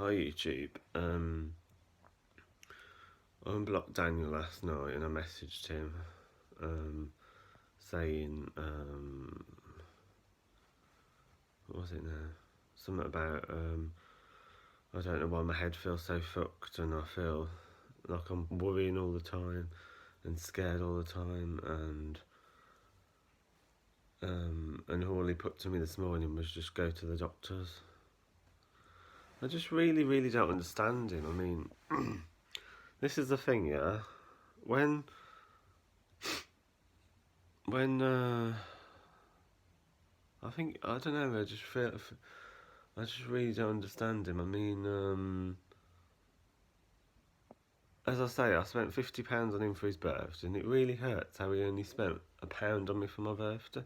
Hi YouTube. I unblocked Daniel last night and I messaged him saying, what was it now? Something about, I don't know why my head feels so fucked and I feel like I'm worrying all the time and scared all the time, and all he put to me this morning was just go to the doctors. I just really don't understand him. I mean, this is the thing, yeah? When I think, I don't know, I just really don't understand him. I mean, as I say, I spent £50 on him for his birthday, and it really hurts how he only spent £1 on me for my birthday.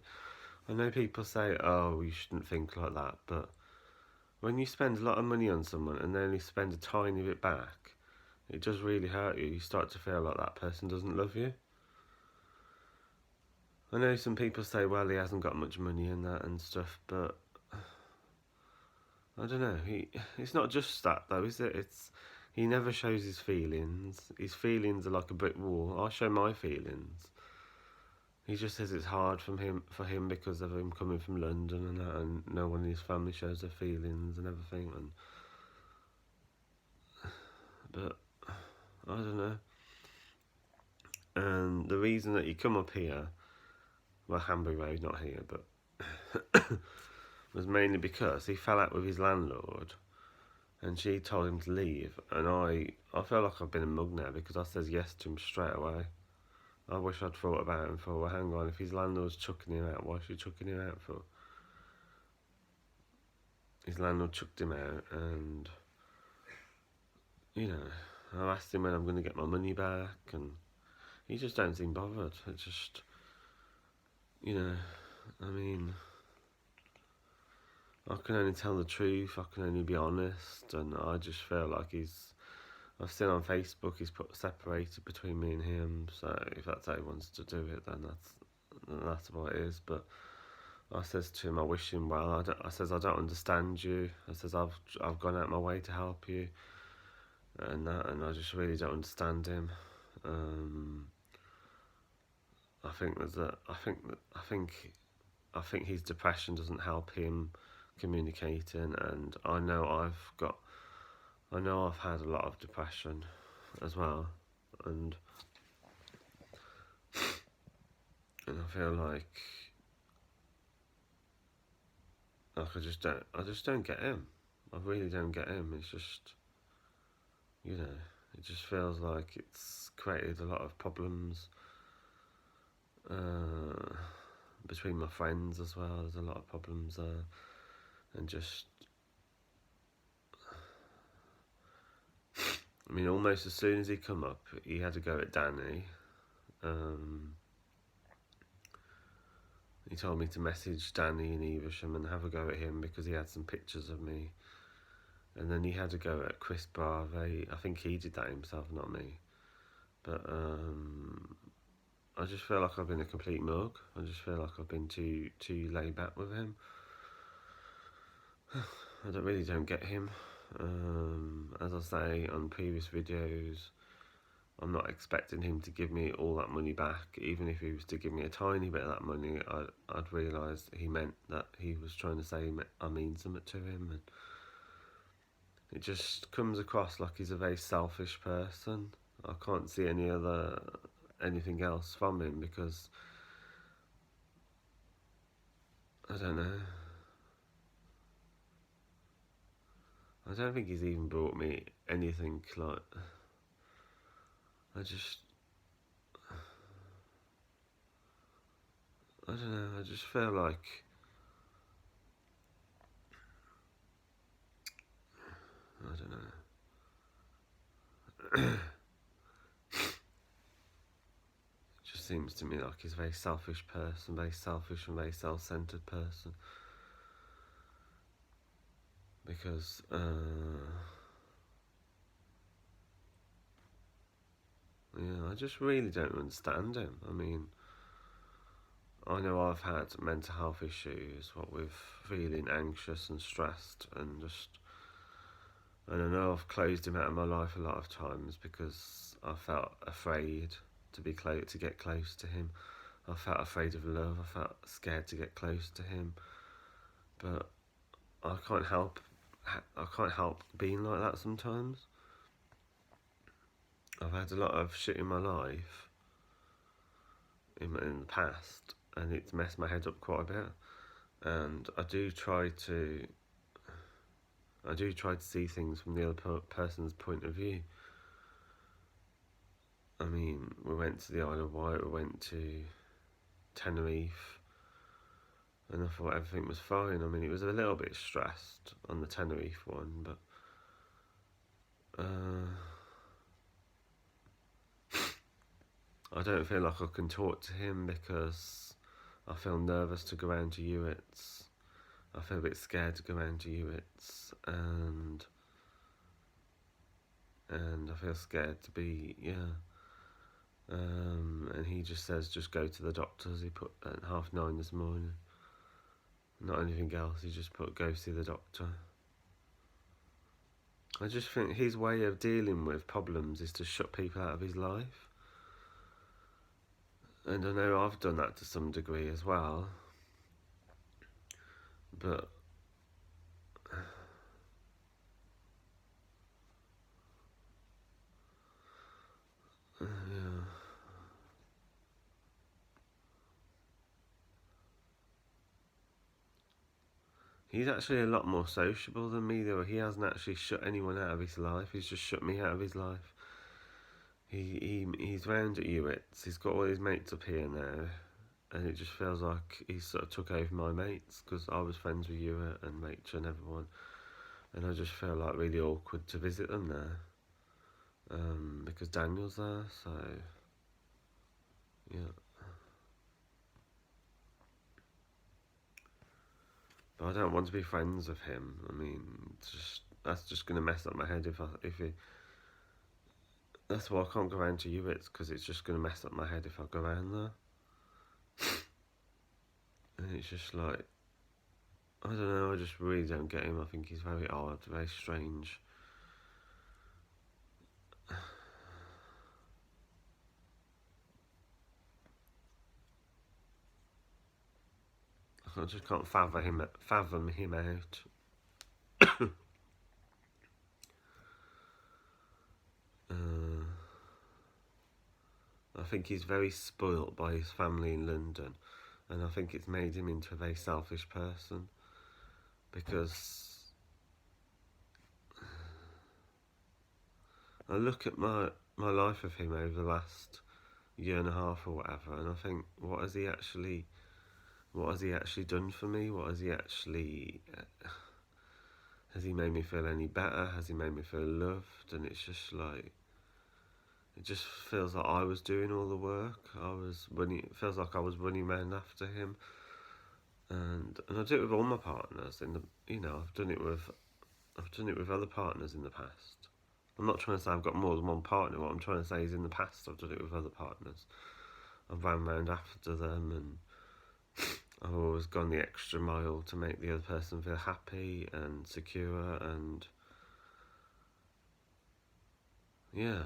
I know people say, oh, you shouldn't think like that, but when you spend a lot of money on someone and they only spend a tiny bit back, it does really hurt you. You start to feel like that person doesn't love you. I know some people say, well, he hasn't got much money and that and stuff, but I don't know. It's not just that though, is it? He never shows his feelings. His feelings are like a brick wall. I show my feelings. He just says it's hard for him because of him coming from London and that, and no one in his family shows their feelings and everything. But I don't know. And the reason that he come up here, well, Hanbury Road, not here, but was mainly because he fell out with his landlord and she told him to leave, and I feel like I've been a mug now because I says yes to him straight away. I wish I'd thought about it and thought, well, hang on, if his landlord's chucking him out, what's she chucking him out for? His landlord chucked him out, and, you know, I asked him when I'm going to get my money back, and he just don't seem bothered. It just, you know, I mean, I can only tell the truth, I can only be honest, and I just feel like I've seen on Facebook he's put separated between me and him, so if that's how he wants to do it, then that's what it is. But I says to him, I wish him well. I says, I don't understand you. I says, I've gone out my way to help you, and I just really don't understand him. I think his depression doesn't help him communicating, and I know I've had a lot of depression as well, and I feel like I just don't get him. I really don't get him. It's just, you know, it just feels like it's created a lot of problems between my friends as well. There's a lot of problems there, and just, I mean, almost as soon as he come up, he had to go at Danny. He told me to message Danny in Evesham and have a go at him because he had some pictures of me. And then he had to go at Chris Brave. I think he did that himself, not me. But I just feel like I've been a complete mug. I just feel like I've been too laid back with him. I really don't get him. As I say on previous videos, I'm not expecting him to give me all that money back. Even if he was to give me a tiny bit of that money, I'd realise he meant that he was trying to say I mean something to him. And it just comes across like he's a very selfish person. I can't see anything else from him because, I don't know. I don't think he's even brought me anything like, I don't know, I just feel like, I don't know. It just seems to me like he's a very selfish person, very selfish and very self-centered person. Because, I just really don't understand him. I mean, I know I've had mental health issues, what with feeling anxious and stressed, and just, And I know I've closed him out of my life a lot of times because I felt afraid to be to get close to him. I felt afraid of love. I felt scared to get close to him. But I can't help. I can't help being like that sometimes. I've had a lot of shit in my life in the past, and it's messed my head up quite a bit. And I do try to see things from the other person's point of view. I mean, we went to the Isle of Wight, we went to Tenerife, and I thought everything was fine. I mean, it was a little bit stressed on the Tenerife one, but I don't feel like I can talk to him because I feel nervous to go around to Ewits. I feel a bit scared to go around to Ewits, and I feel scared to be, and he just says, just go to the doctors. He put at 9:30 this morning. Not anything else, he just put, go see the doctor. I just think his way of dealing with problems is to shut people out of his life. And I know I've done that to some degree as well. But yeah. He's actually a lot more sociable than me, though. He hasn't actually shut anyone out of his life. He's just shut me out of his life. He's round at Ewits. He's got all his mates up here now, and it just feels like he sort of took over my mates because I was friends with Ewit and Rachel and everyone, and I just feel like really awkward to visit them now, because Daniel's there. So yeah. But I don't want to be friends with him. I mean, that's just going to mess up my head if he. That's why I can't go around to Ewits, because it's just going to mess up my head if I go around there. And it's just like, I don't know, I just really don't get him. I think he's very odd, very strange. I just can't fathom him out. I think he's very spoilt by his family in London, and I think it's made him into a very selfish person, because I look at my life with him over the last year and a half or whatever, and I think, what has he actually done for me? What has he actually has he made me feel any better? Has he made me feel loved? And it's just like, it just feels like I was doing all the work. It feels like I was running around after him, and I do it with all my partners. I've done it with other partners in the past. I'm not trying to say I've got more than one partner. What I'm trying to say is, in the past, I've done it with other partners. I've ran around after them, and I've always gone the extra mile to make the other person feel happy and secure, and yeah.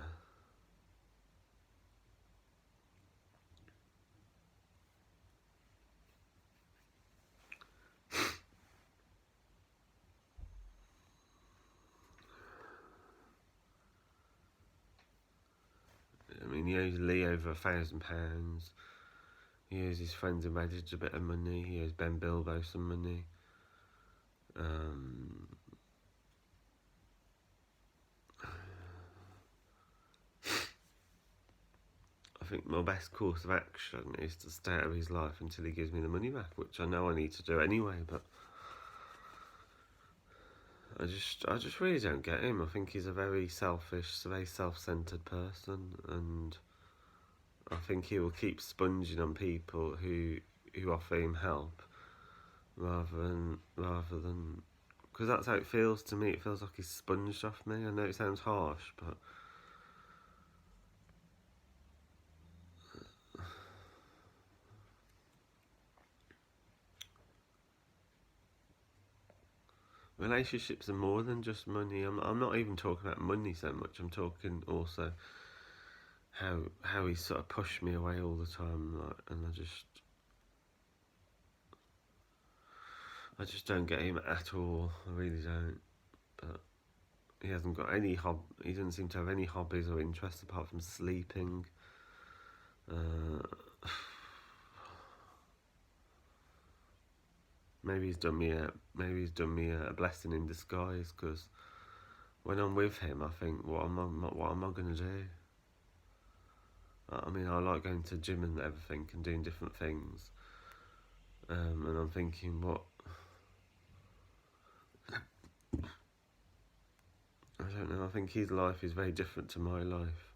I mean, he owes Lee over £1,000. He owes his friends in Redditch a bit of money. He owes Ben Bilbo some money. I think my best course of action is to stay out of his life until he gives me the money back, which I know I need to do anyway, but I just really don't get him. I think he's a very selfish, very self-centered person, and I think he will keep sponging on people who offer him help, rather than because that's how it feels to me. It feels like he's sponged off me. I know it sounds harsh, but relationships are more than just money. I'm not even talking about money so much. I'm talking also how he sort of pushed me away all the time, like, and I just don't get him at all. I really don't. But he hasn't got any he doesn't seem to have any hobbies or interests apart from sleeping. Maybe he's done me a blessing in disguise, because when I'm with him, I think, what am I going to do? I mean, I like going to gym and everything and doing different things, and I'm thinking, what? I don't know. I think his life is very different to my life.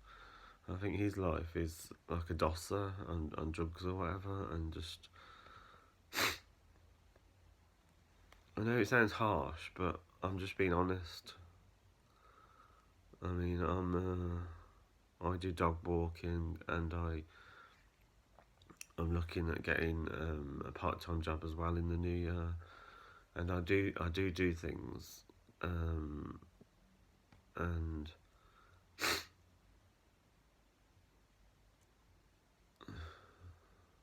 I think his life is like a dosser on drugs or whatever, and just. I know it sounds harsh, but I'm just being honest. I mean, I do dog walking, and I'm looking at getting a part-time job as well in the new year, and I do things, and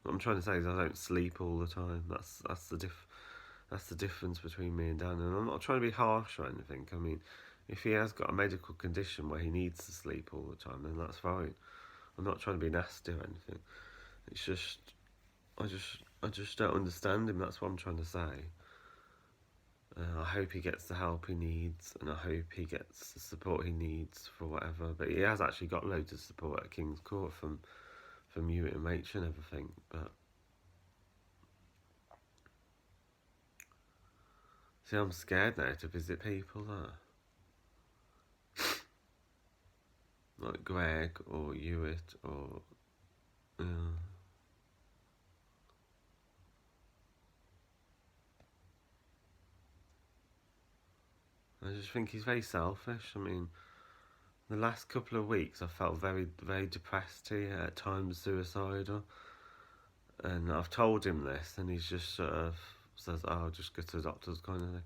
what I'm trying to say is I don't sleep all the time. That's the difference between me and Dan. And I'm not trying to be harsh or anything. I mean, if he has got a medical condition where he needs to sleep all the time, then that's fine. I'm not trying to be nasty or anything. It's just I just don't understand him. That's what I'm trying to say. I hope he gets the help he needs, and I hope he gets the support he needs for whatever. But he has actually got loads of support at King's Court from you and Rach and everything. But see, I'm scared now to visit people like Greg or Hewitt or. Yeah. I just think he's very selfish. I mean, the last couple of weeks I felt very, very depressed here, at times suicidal. And I've told him this, and he's just sort of says, "Oh, I'll just go to the doctors," kind of thing.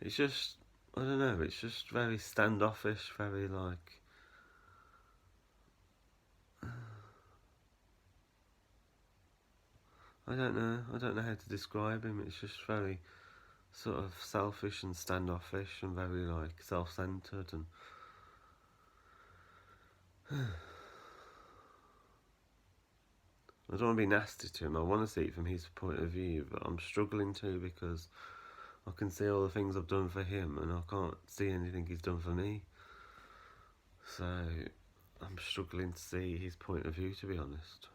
It's just, I don't know, it's just very standoffish, very like. I don't know how to describe him. It's just very sort of selfish and standoffish and very like self-centered, and I don't want to be nasty to him. I want to see it from his point of view, but I'm struggling to, because I can see all the things I've done for him, and I can't see anything he's done for me. So I'm struggling to see his point of view, to be honest.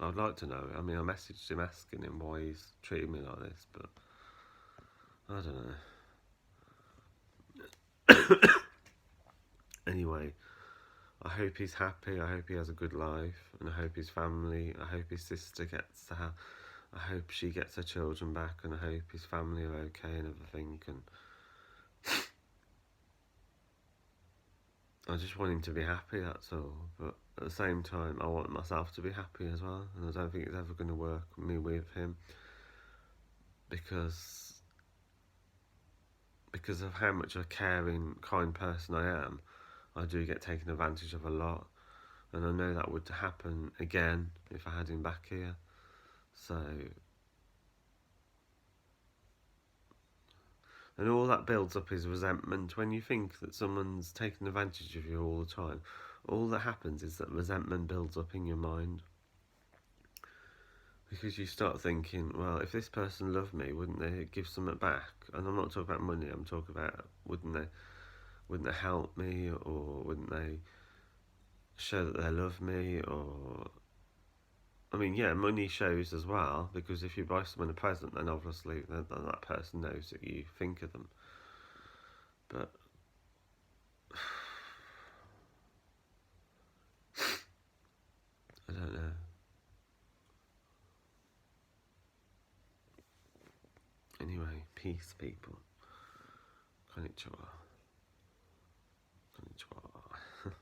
I'd like to know. I mean, I messaged him asking him why he's treating me like this, but I don't know. Anyway, I hope he's happy. I hope he has a good life, and I hope his family. I hope his sister gets to have. I hope she gets her children back, and I hope his family are okay and everything. And I just want him to be happy. That's all. But at the same time, I want myself to be happy as well, and I don't think it's ever going to work me with him, because of how much a caring, kind person I am. I do get taken advantage of a lot, and I know that would happen again if I had him back here. So, and all that builds up is resentment. When you think that someone's taking advantage of you all the time, all that happens is that resentment builds up in your mind, because you start thinking, well, if this person loved me, wouldn't they give something back? And I'm not talking about money. I'm talking about wouldn't they help me, or wouldn't they show that they love me? Or, I mean, yeah, money shows as well, because if you buy someone a present, then obviously that person knows that you think of them. But I don't know. Anyway, peace, people. Konnichiwa. Konnichiwa.